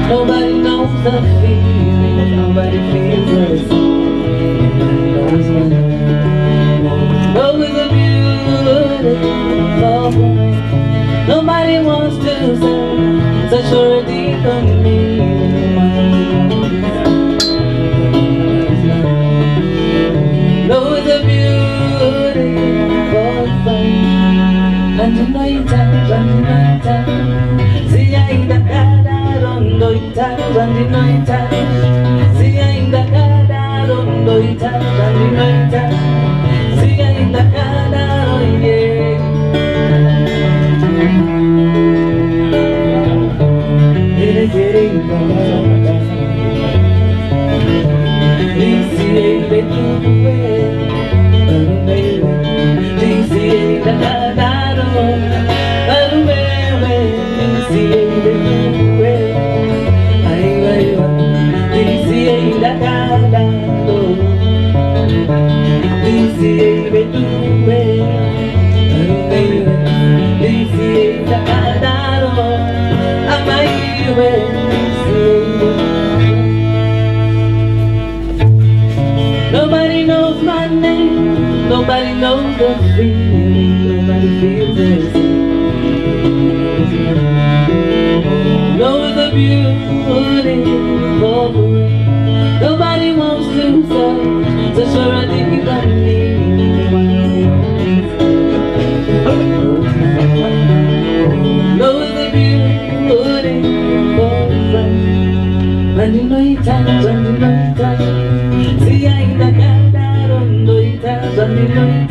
Nobody knows the feeling, nobody feels the same. Nobody knows the beautiful way. Nobody wants to say such a deeper meaning. Knows the beautiful thing. And you know you tell, and you know you tell. See I in the rondo ita, and you know you tell. See I in the rondo ita, and you know you tell. See I in the rondo, yeah. Nobody knows my name, nobody knows the feeling, nobody feels the same. Knows the beautiful way. Nobody wants to say such a deeper meaning. Knows the beautiful way. When you know you touch, when you know you touch. See I in the rondo ita, when you know